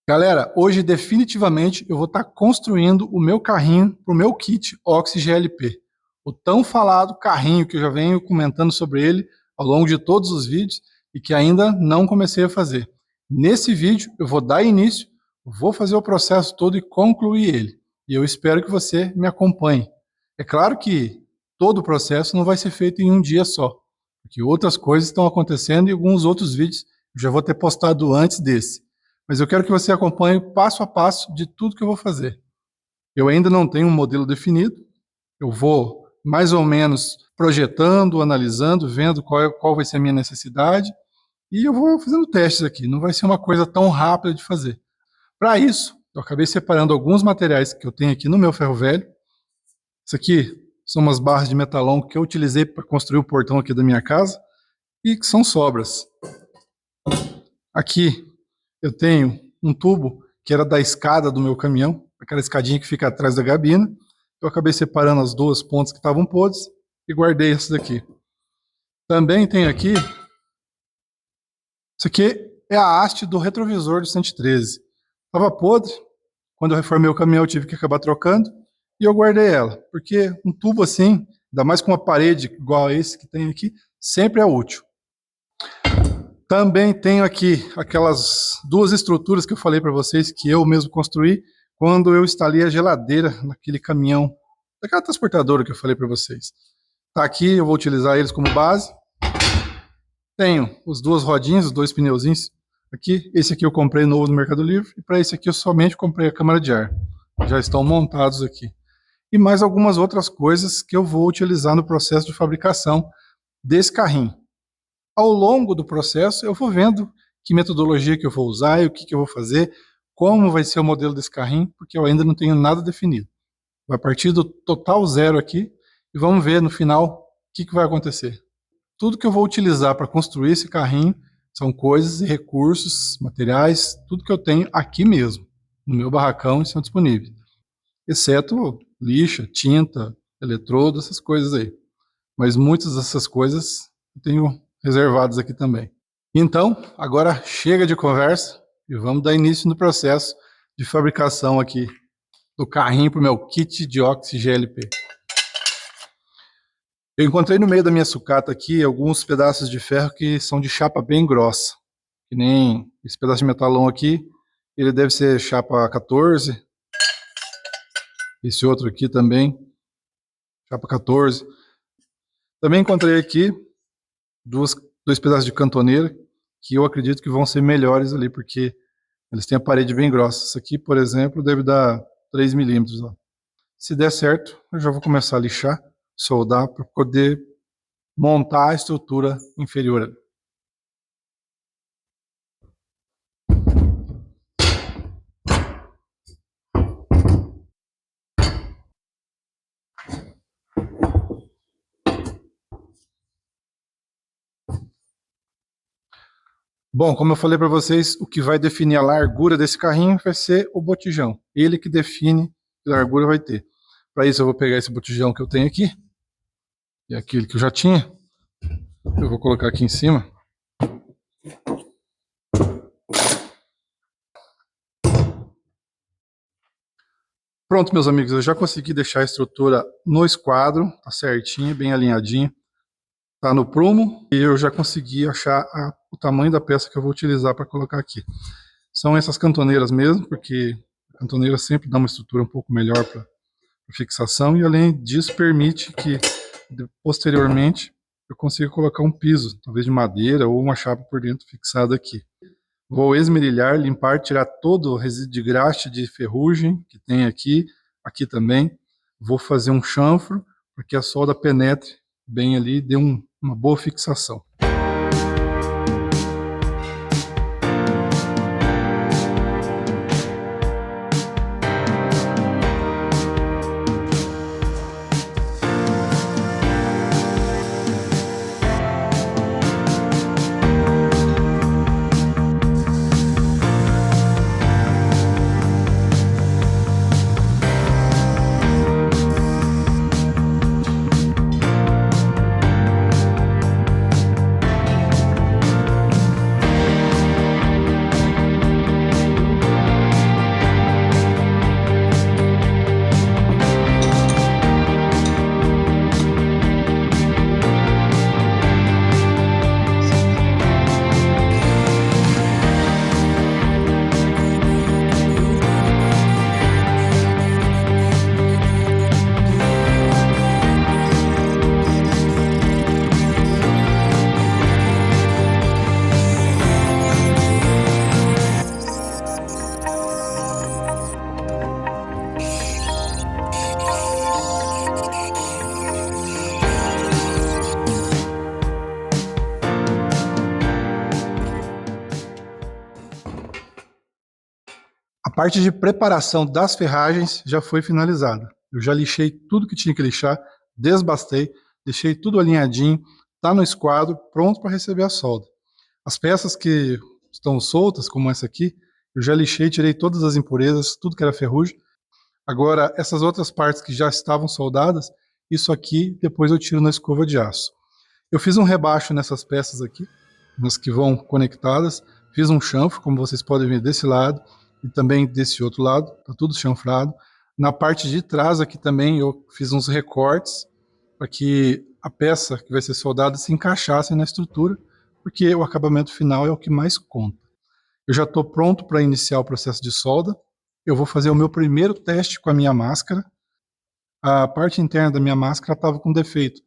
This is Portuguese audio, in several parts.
Galera, hoje definitivamente eu vou estar construindo o meu carrinho para o meu kit Oxy GLP. O tão falado carrinho que eu já venho comentando sobre ele ao longo de todos os vídeos e que ainda não comecei a fazer. Nesse vídeo eu vou dar início, vou fazer o processo todo e concluir ele. E eu espero que você me acompanhe. É claro que todo o processo não vai ser feito em um dia só, porque outras coisas estão acontecendo e alguns outros vídeos eu já vou ter postado antes desse. Mas eu quero que você acompanhe passo a passo de tudo que eu vou fazer. Eu ainda não tenho um modelo definido, eu vou mais ou menos projetando, analisando, vendo qual vai ser a minha necessidade, e eu vou fazendo testes aqui, não vai ser uma coisa tão rápida de fazer. Para isso, eu acabei separando alguns materiais que eu tenho aqui no meu ferro velho. Isso aqui são umas barras de metalon que eu utilizei para construir o portão aqui da minha casa, e que são sobras. Aqui eu tenho um tubo que era da escada do meu caminhão, aquela escadinha que fica atrás da gabina. Eu acabei separando as duas pontas que estavam podres e guardei essas daqui. Também tenho aqui, isso aqui é a haste do retrovisor do 113. Estava podre, quando eu reformei o caminhão eu tive que acabar trocando e eu guardei ela, porque um tubo assim, ainda mais com uma parede igual a esse que tem aqui, sempre é útil. Também tenho aqui aquelas duas estruturas que eu falei para vocês que eu mesmo construí quando eu instalei a geladeira naquele caminhão, daquela transportadora que eu falei para vocês. Tá aqui, eu vou utilizar eles como base. Tenho as duas rodinhas, os dois pneuzinhos aqui. Esse aqui eu comprei novo no Mercado Livre e para esse aqui eu somente comprei a câmara de ar. Já estão montados aqui. E mais algumas outras coisas que eu vou utilizar no processo de fabricação desse carrinho. Ao longo do processo, eu vou vendo que metodologia que eu vou usar e o que eu vou fazer, como vai ser o modelo desse carrinho, porque eu ainda não tenho nada definido. Vai partir do total zero aqui e vamos ver no final o que vai acontecer. Tudo que eu vou utilizar para construir esse carrinho são coisas e recursos, materiais, tudo que eu tenho aqui mesmo, no meu barracão, estão disponíveis. Exceto lixa, tinta, eletrodo, essas coisas aí. Mas muitas dessas coisas eu tenho reservados aqui também. Então, agora chega de conversa e vamos dar início no processo de fabricação aqui do carrinho para o meu kit de Oxy GLP. Eu encontrei no meio da minha sucata aqui alguns pedaços de ferro que são de chapa bem grossa, que nem esse pedaço de metalão aqui, ele deve ser chapa 14, esse outro aqui também, chapa 14. Também encontrei aqui dois pedaços de cantoneira, que eu acredito que vão ser melhores ali, porque eles têm a parede bem grossa. Isso aqui, por exemplo, deve dar 3 milímetros. Ó. Se der certo, eu já vou começar a lixar, soldar, para poder montar a estrutura inferior. Bom, como eu falei para vocês, o que vai definir a largura desse carrinho vai ser o botijão. Ele que define que largura vai ter. Para isso eu vou pegar esse botijão que eu tenho aqui, e aquele que eu já tinha, eu vou colocar aqui em cima. Pronto, meus amigos, eu já consegui deixar a estrutura no esquadro, tá certinho, bem alinhadinho. Tá no prumo e eu já consegui achar o tamanho da peça que eu vou utilizar para colocar aqui. São essas cantoneiras mesmo, porque a cantoneira sempre dá uma estrutura um pouco melhor para fixação e além disso permite que posteriormente eu consiga colocar um piso, talvez de madeira ou uma chapa por dentro fixada aqui. Vou esmerilhar, limpar, tirar todo o resíduo de graxa, de ferrugem que tem aqui, aqui também. Vou fazer um chanfro para que a solda penetre bem ali e dê uma boa fixação. parte de preparação das ferragens já foi finalizada. Eu já lixei tudo que tinha que lixar, desbastei, deixei tudo alinhadinho, está no esquadro, pronto para receber a solda. As peças que estão soltas, como essa aqui, eu já lixei, tirei todas as impurezas, tudo que era ferrugem. Agora, essas outras partes que já estavam soldadas, isso aqui depois eu tiro na escova de aço. Eu fiz um rebaixo nessas peças aqui, nas que vão conectadas, fiz um chanfro, como vocês podem ver desse lado, e também desse outro lado, tá tudo chanfrado. Na parte de trás aqui também eu fiz uns recortes, para que a peça que vai ser soldada se encaixasse na estrutura, porque o acabamento final é o que mais conta. Eu já estou pronto para iniciar o processo de solda. Eu vou fazer o meu primeiro teste com a minha máscara. A parte interna da minha máscara estava com defeito.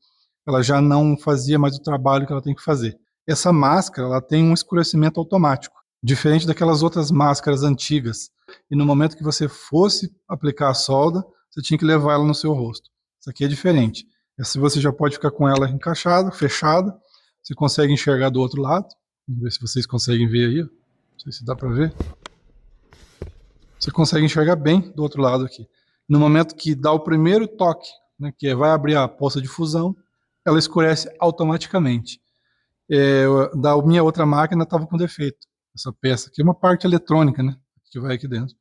Ela já não fazia mais o trabalho que ela tem que fazer. Essa máscara ela tem um escurecimento automático, diferente daquelas outras máscaras antigas. E no momento que você fosse aplicar a solda, você tinha que levar ela no seu rosto. Isso aqui é diferente. Essa você já pode ficar com ela encaixada, fechada. Você consegue enxergar do outro lado. Vamos ver se vocês conseguem ver aí. Não sei se dá para ver. Você consegue enxergar bem do outro lado aqui. No momento que dá o primeiro toque, né, que vai abrir a poça de fusão, ela escurece automaticamente. Da minha outra máquina estava com defeito. Essa peça aqui é uma parte eletrônica, né, que vai aqui dentro.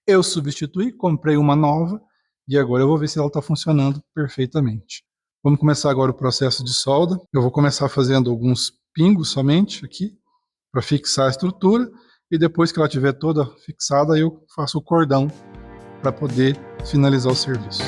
Eu substituí, comprei uma nova e agora eu vou ver se ela está funcionando perfeitamente. Vamos começar agora o processo de solda. Eu vou começar fazendo alguns pingos somente aqui para fixar a estrutura e depois que ela estiver toda fixada eu faço o cordão para poder finalizar o serviço.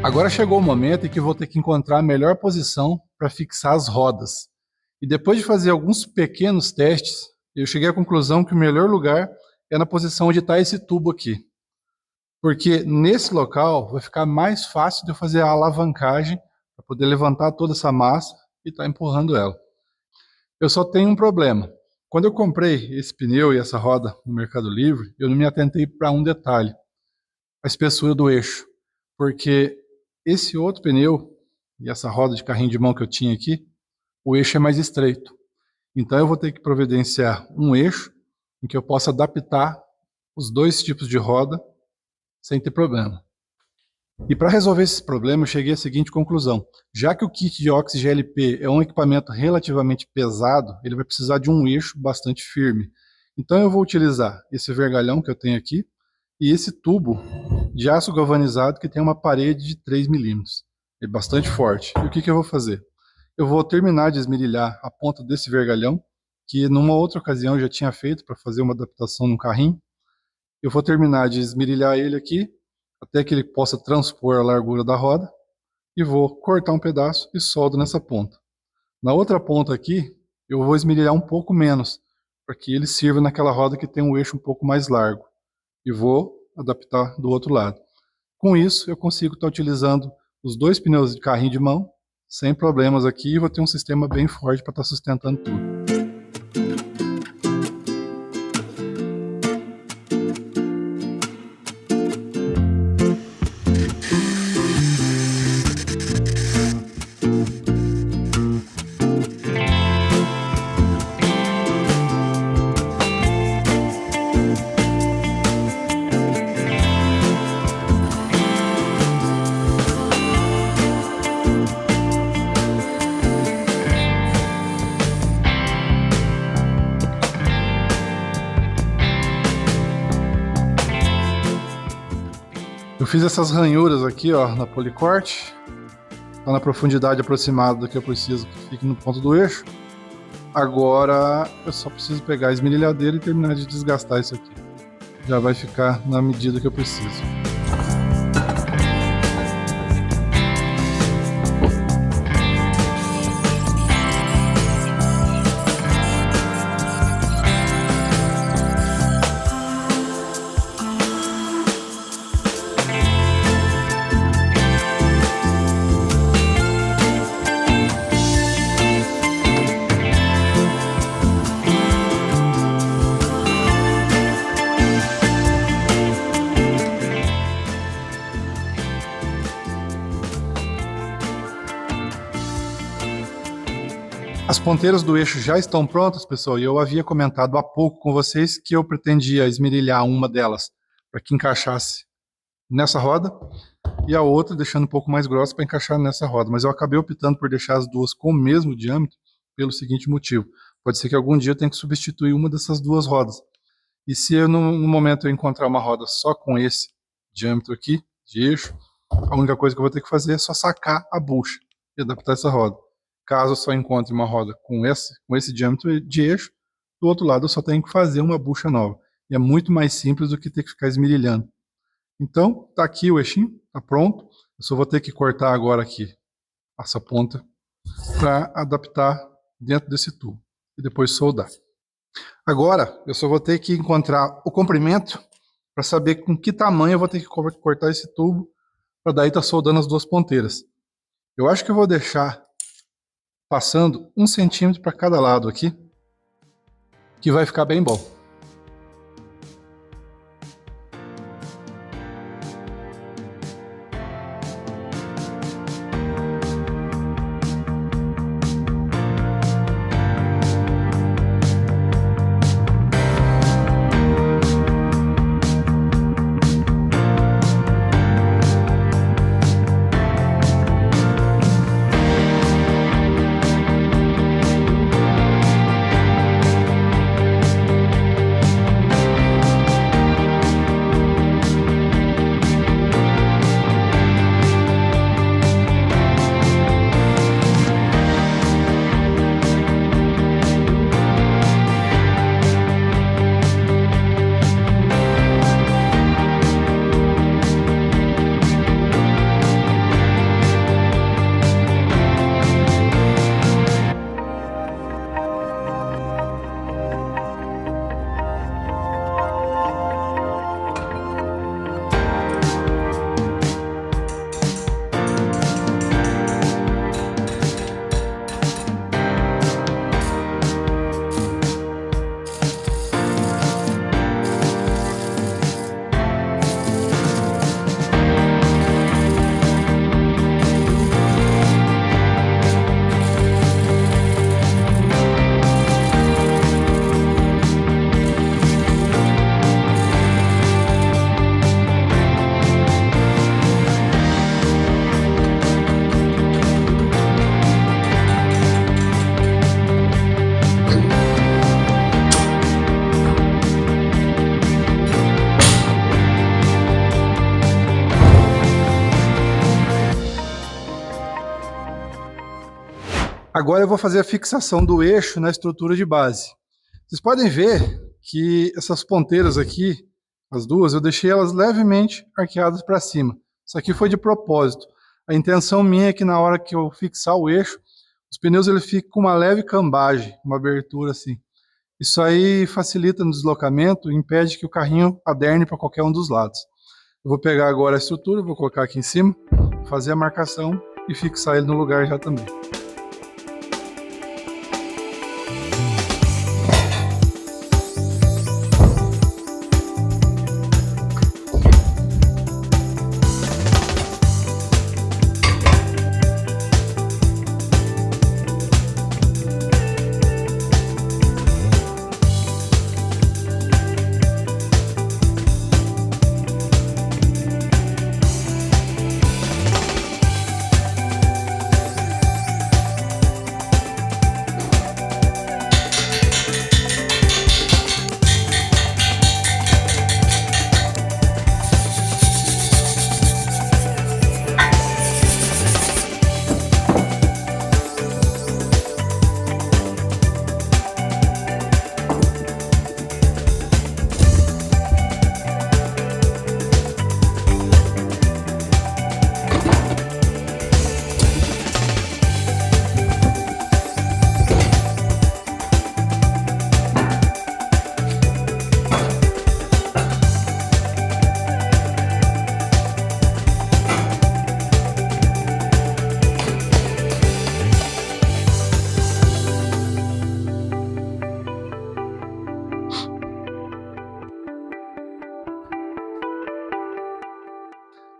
Agora chegou o momento em que eu vou ter que encontrar a melhor posição para fixar as rodas. E depois de fazer alguns pequenos testes, eu cheguei à conclusão que o melhor lugar é na posição onde está esse tubo aqui. Porque nesse local vai ficar mais fácil de eu fazer a alavancagem para poder levantar toda essa massa e estar empurrando ela. Eu só tenho um problema. Quando eu comprei esse pneu e essa roda no Mercado Livre, eu não me atentei para um detalhe: a espessura do eixo. Porque esse outro pneu e essa roda de carrinho de mão que eu tinha aqui, o eixo é mais estreito. Então eu vou ter que providenciar um eixo em que eu possa adaptar os dois tipos de roda sem ter problema. E para resolver esse problema eu cheguei à seguinte conclusão: já que o kit de Oxy GLP é um equipamento relativamente pesado, ele vai precisar de um eixo bastante firme. Então eu vou utilizar esse vergalhão que eu tenho aqui e esse tubo de aço galvanizado que tem uma parede de 3 milímetros. É bastante forte. E o que eu vou fazer? Eu vou terminar de esmerilhar a ponta desse vergalhão, que numa outra ocasião eu já tinha feito para fazer uma adaptação no carrinho. Eu vou terminar de esmerilhar ele aqui, até que ele possa transpor a largura da roda, e vou cortar um pedaço e soldo nessa ponta. Na outra ponta aqui, eu vou esmerilhar um pouco menos, para que ele sirva naquela roda que tem um eixo um pouco mais largo. E vou adaptar do outro lado. Com isso, eu consigo estar utilizando os dois pneus de carrinho de mão, sem problemas aqui, e vou ter um sistema bem forte para estar sustentando tudo. Eu fiz essas ranhuras aqui, ó, na policorte, tá na profundidade aproximada do que eu preciso que fique no ponto do eixo. Agora eu só preciso pegar a esmerilhadeira e terminar de desgastar isso aqui. Já vai ficar na medida que eu preciso. As ponteiras do eixo já estão prontas, pessoal, e eu havia comentado há pouco com vocês que eu pretendia esmerilhar uma delas para que encaixasse nessa roda e a outra deixando um pouco mais grossa para encaixar nessa roda, mas eu acabei optando por deixar as duas com o mesmo diâmetro pelo seguinte motivo: pode ser que algum dia eu tenha que substituir uma dessas duas rodas, e se eu, no momento eu encontrar uma roda só com esse diâmetro aqui de eixo, a única coisa que eu vou ter que fazer é só sacar a bucha e adaptar essa roda. Caso eu só encontre uma roda com esse diâmetro de eixo, do outro lado eu só tenho que fazer uma bucha nova. E é muito mais simples do que ter que ficar esmerilhando. Então, tá aqui o eixinho, tá pronto. Eu só vou ter que cortar agora aqui essa ponta para adaptar dentro desse tubo e depois soldar. Agora, eu só vou ter que encontrar o comprimento para saber com que tamanho eu vou ter que cortar esse tubo para daí estar soldando as duas ponteiras. Eu acho que eu vou deixar passando 1 centímetro para cada lado aqui, que vai ficar bem bom. Agora eu vou fazer a fixação do eixo na estrutura de base. Vocês podem ver que essas ponteiras aqui, as duas, eu deixei elas levemente arqueadas para cima. Isso aqui foi de propósito. A intenção minha é que na hora que eu fixar o eixo, os pneus ele fiquem com uma leve cambagem, uma abertura assim. Isso aí facilita no deslocamento e impede que o carrinho aderne para qualquer um dos lados. Eu vou pegar agora a estrutura, vou colocar aqui em cima, fazer a marcação e fixar ele no lugar já também.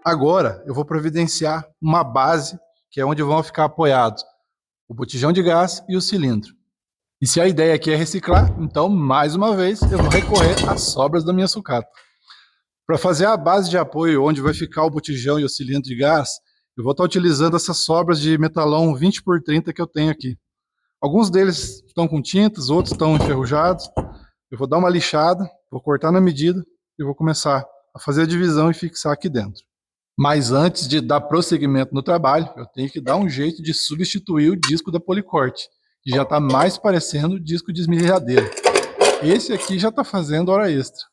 Agora eu vou providenciar uma base, que é onde vão ficar apoiados o botijão de gás e o cilindro. E se a ideia aqui é reciclar, então, mais uma vez, eu vou recorrer às sobras da minha sucata. Para fazer a base de apoio, onde vai ficar o botijão e o cilindro de gás, eu vou estar utilizando essas sobras de metalão 20x30 que eu tenho aqui. Alguns deles estão com tintas, outros estão enferrujados. Eu vou dar uma lixada, vou cortar na medida e vou começar a fazer a divisão e fixar aqui dentro. Mas antes de dar prosseguimento no trabalho, eu tenho que dar um jeito de substituir o disco da Policorte, que já está mais parecendo disco de esmerilhadeira. Esse aqui já está fazendo hora extra.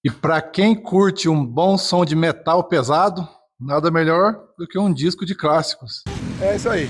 E para quem curte um bom som de metal pesado, nada melhor do que um disco de clássicos. É isso aí.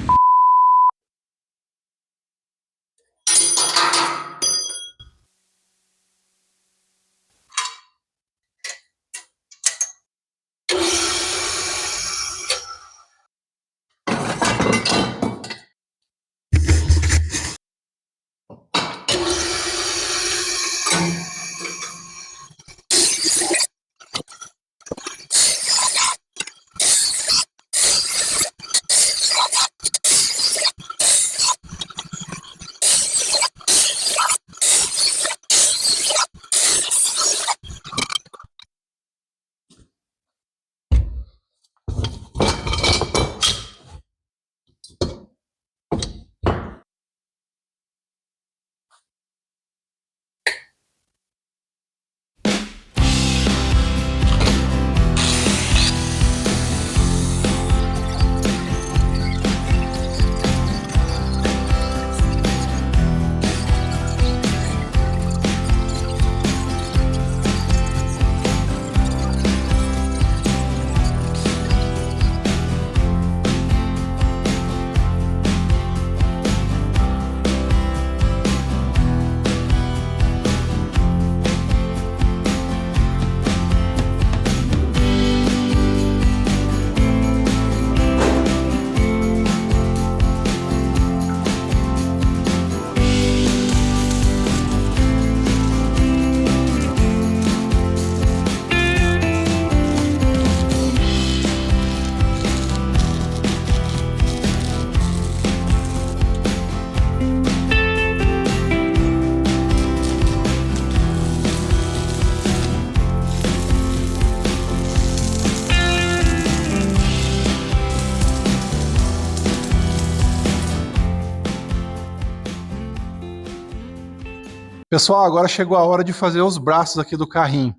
Pessoal, agora chegou a hora de fazer os braços aqui do carrinho.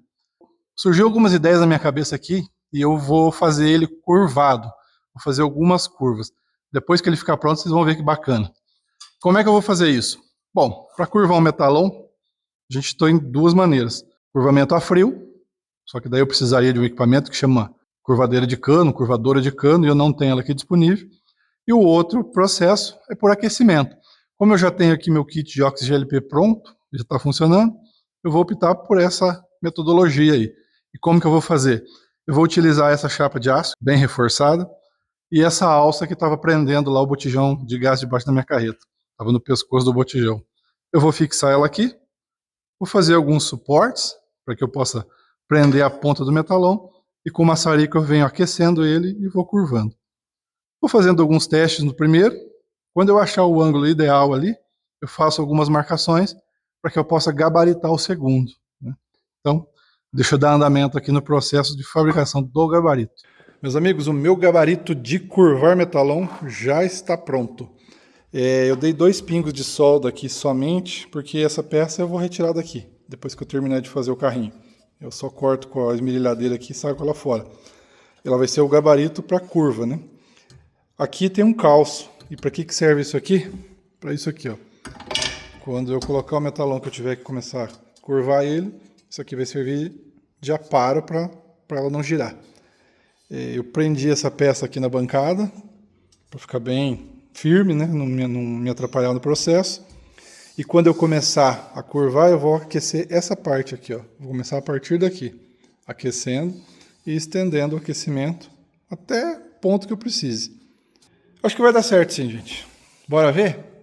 Surgiu algumas ideias na minha cabeça aqui e eu vou fazer ele curvado. Vou fazer algumas curvas. Depois que ele ficar pronto, vocês vão ver que bacana. Como é que eu vou fazer isso? Bom, para curvar um metalão, a gente está em duas maneiras. Curvamento a frio, só que daí eu precisaria de um equipamento que chama curvadeira de cano, curvadora de cano, e eu não tenho ela aqui disponível. E o outro processo é por aquecimento. Como eu já tenho aqui meu kit de óxido GLP pronto, já está funcionando, eu vou optar por essa metodologia aí. E como que eu vou fazer? Eu vou utilizar essa chapa de aço, bem reforçada, e essa alça que estava prendendo lá o botijão de gás debaixo da minha carreta. Estava no pescoço do botijão. Eu vou fixar ela aqui, vou fazer alguns suportes, para que eu possa prender a ponta do metalão, e com o maçarico eu venho aquecendo ele e vou curvando. Vou fazendo alguns testes no primeiro. Quando eu achar o ângulo ideal ali, eu faço algumas marcações para que eu possa gabaritar o segundo, né? Então, deixa eu dar andamento aqui no processo de fabricação do gabarito. Meus amigos, o meu gabarito de curvar metalão já está pronto. Eu dei 2 pingos de solda aqui somente, porque essa peça eu vou retirar daqui, depois que eu terminar de fazer o carrinho. Eu só corto com a esmerilhadeira aqui e saio com ela fora. Ela vai ser o gabarito para curva, né? Aqui tem um calço. E para que serve isso aqui? Para isso aqui, ó. Quando eu colocar o metalão que eu tiver que começar a curvar ele, isso aqui vai servir de aparo para ela não girar. Eu prendi essa peça aqui na bancada, para ficar bem firme, né? Não me atrapalhar no processo. E quando eu começar a curvar, eu vou aquecer essa parte aqui, ó. Vou começar a partir daqui, aquecendo e estendendo o aquecimento até o ponto que eu precise. Acho que vai dar certo sim, gente. Bora ver?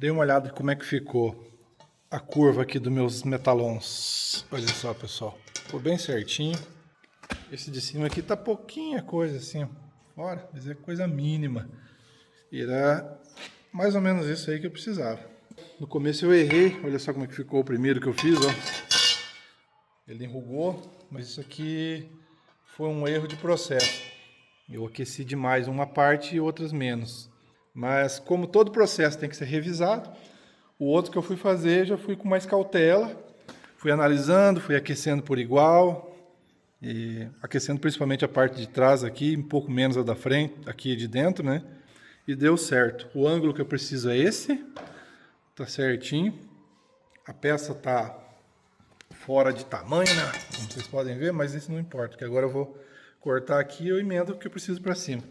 Dei uma olhada em como é que ficou a curva aqui dos meus metalons. Olha só, pessoal. Ficou bem certinho. Esse de cima aqui tá pouquinha coisa assim, fora, mas é coisa mínima. E era mais ou menos isso aí que eu precisava. No começo eu errei, olha só como é que ficou o primeiro que eu fiz, ó. Ele enrugou, mas isso aqui foi um erro de processo. Eu aqueci demais uma parte e outras menos. Mas como todo processo tem que ser revisado, o outro que eu fui fazer já fui com mais cautela. Fui analisando, fui aquecendo por igual. E aquecendo principalmente a parte de trás aqui, um pouco menos a da frente, aqui de dentro, né? E deu certo. O ângulo que eu preciso é esse. Tá certinho. A peça tá fora de tamanho, né? Como vocês podem ver, mas isso não importa, porque agora eu vou cortar aqui e eu emendo o que eu preciso para cima.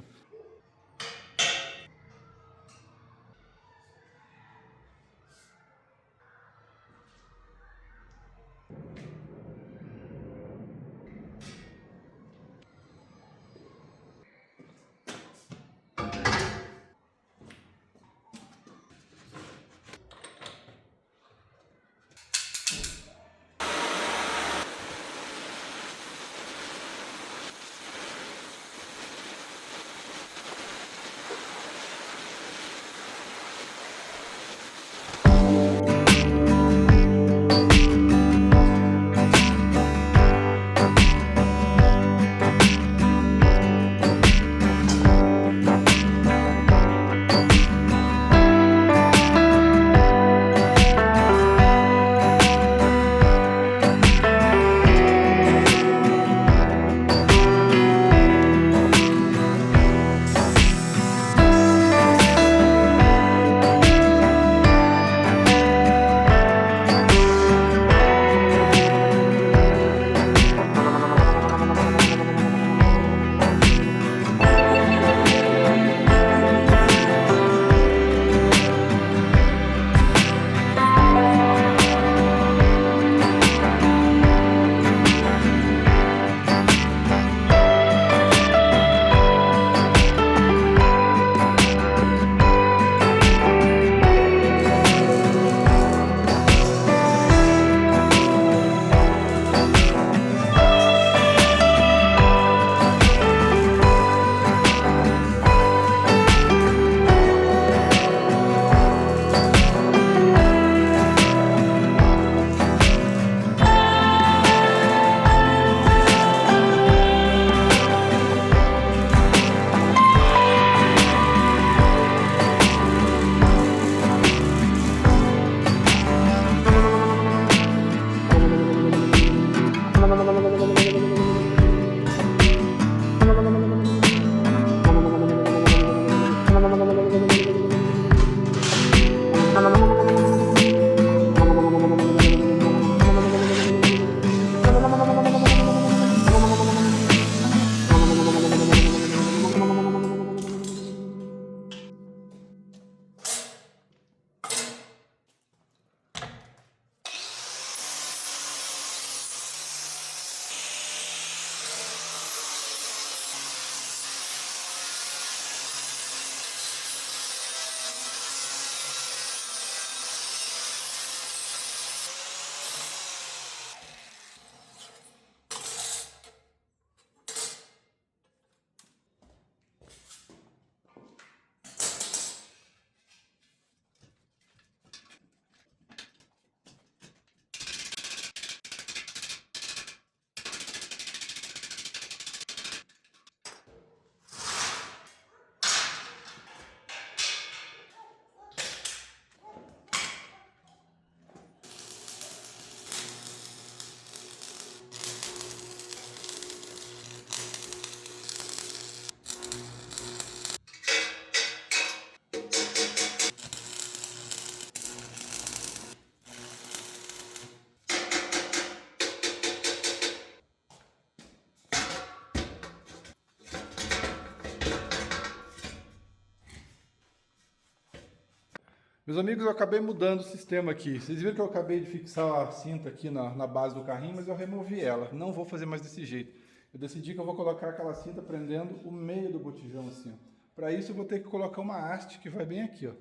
Meus amigos, eu acabei mudando o sistema aqui. Vocês viram que eu acabei de fixar a cinta aqui na base do carrinho, mas eu removi ela. Não vou fazer mais desse jeito. Eu decidi que eu vou colocar aquela cinta prendendo o meio do botijão assim, ó. Para isso eu vou ter que colocar uma haste que vai bem aqui, ó.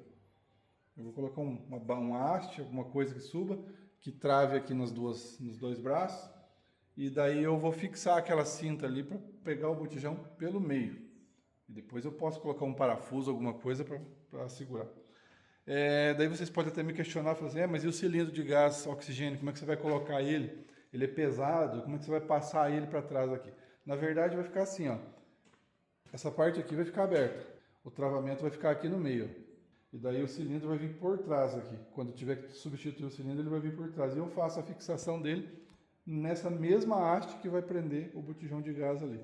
Eu vou colocar uma haste, alguma coisa que suba, que trave aqui nos dois braços. E daí eu vou fixar aquela cinta ali para pegar o botijão pelo meio. E depois eu posso colocar um parafuso, alguma coisa para segurar. Daí vocês podem até me questionar, falar assim, mas e o cilindro de gás oxigênio, como é que você vai colocar ele? Ele é pesado, como é que você vai passar ele para trás aqui? Na verdade vai ficar assim, ó. Essa parte aqui vai ficar aberta. O travamento vai ficar aqui no meio. E daí o cilindro vai vir por trás aqui. Quando eu tiver que substituir o cilindro, ele vai vir por trás. E eu faço a fixação dele nessa mesma haste que vai prender o botijão de gás ali.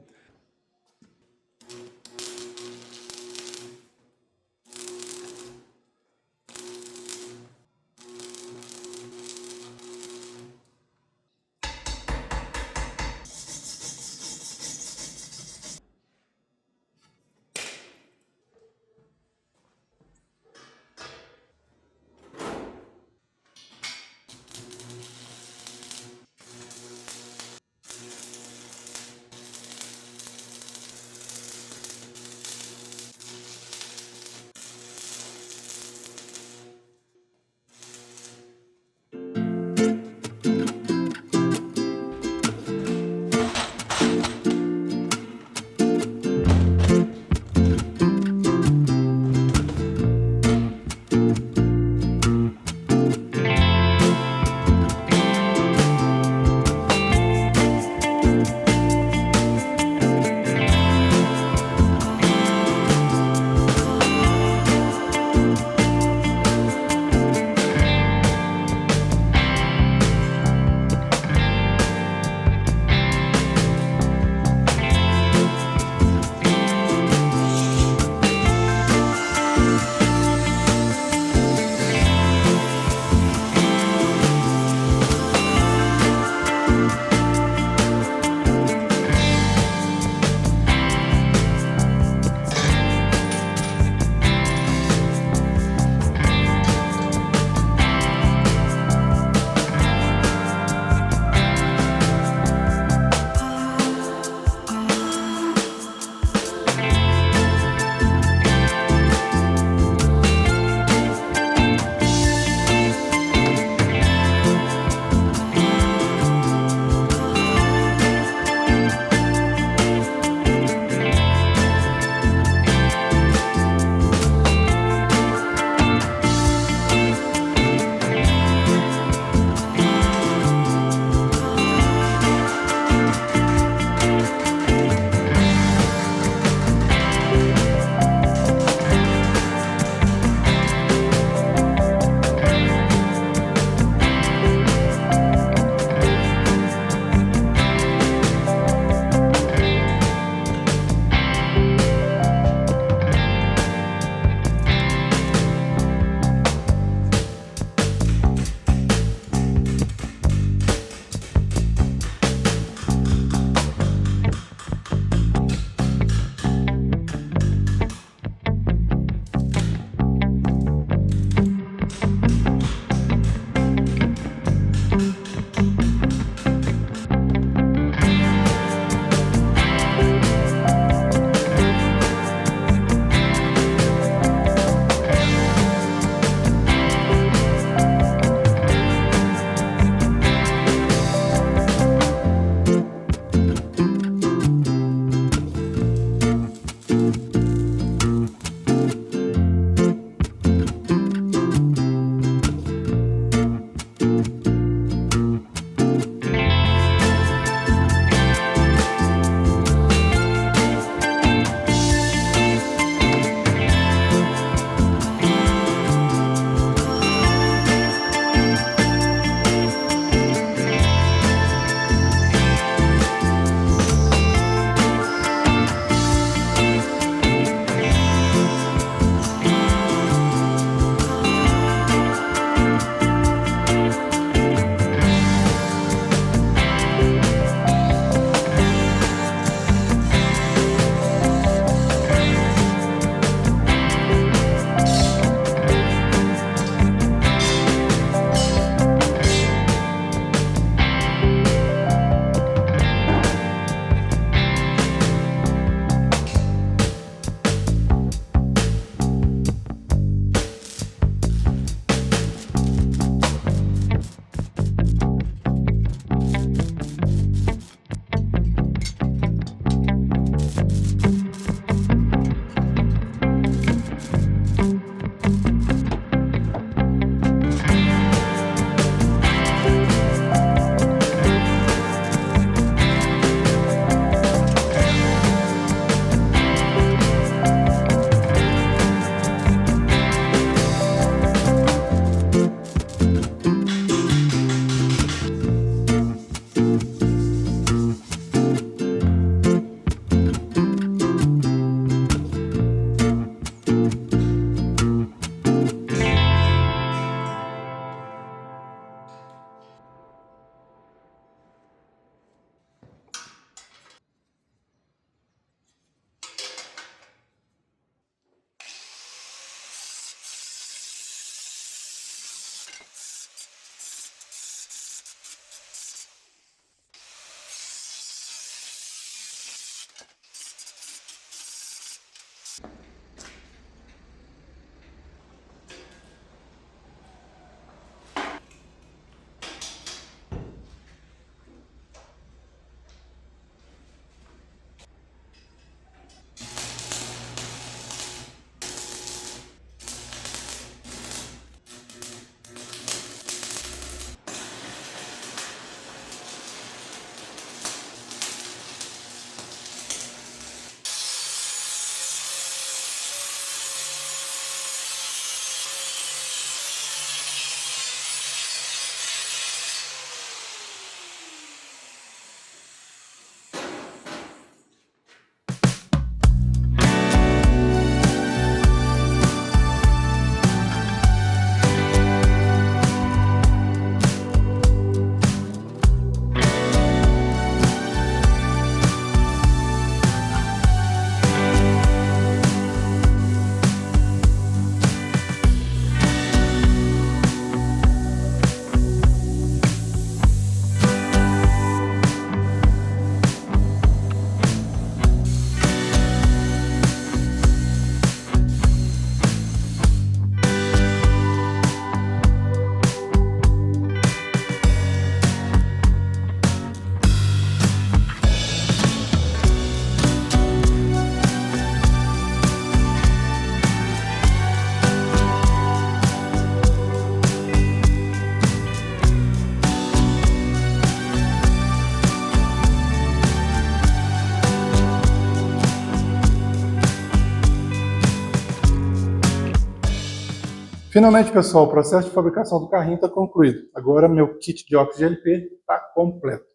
Finalmente, pessoal, o processo de fabricação do carrinho está concluído. Agora meu kit de óxido GLP está completo.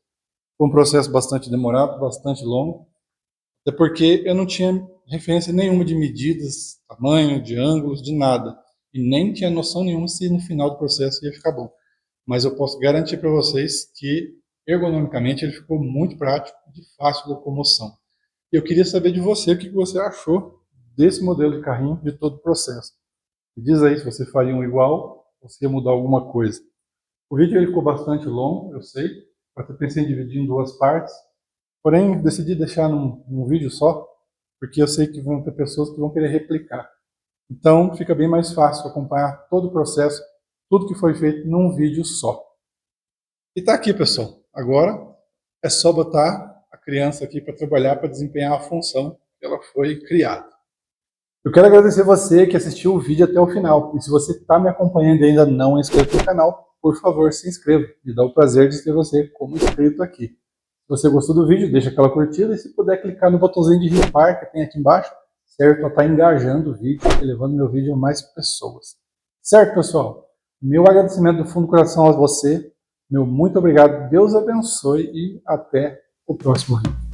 Foi um processo bastante demorado, bastante longo, até porque eu não tinha referência nenhuma de medidas, tamanho, de ângulos, de nada. E nem tinha noção nenhuma se no final do processo ia ficar bom. Mas eu posso garantir para vocês que, ergonomicamente, ele ficou muito prático, de fácil locomoção. E eu queria saber de você o que você achou desse modelo de carrinho, de todo o processo. Me diz aí se você faria um igual ou se ia mudar alguma coisa. O vídeo ele ficou bastante longo, eu sei. Eu até pensei em dividir em duas partes. Porém, decidi deixar num vídeo só, porque eu sei que vão ter pessoas que vão querer replicar. Então, fica bem mais fácil acompanhar todo o processo, tudo que foi feito num vídeo só. E tá aqui, pessoal. Agora é só botar a criança aqui para trabalhar, para desempenhar a função que ela foi criada. Eu quero agradecer você que assistiu o vídeo até o final. E se você está me acompanhando e ainda não é inscrito no canal, por favor, se inscreva. Me dá o prazer de ter você como inscrito aqui. Se você gostou do vídeo, deixa aquela curtida e se puder clicar no botãozinho de ripar que tem aqui embaixo, certo? Para estar engajando o vídeo e levando meu vídeo a mais pessoas. Certo, pessoal? Meu agradecimento do fundo do coração a você. Meu muito obrigado. Deus abençoe e até o próximo vídeo.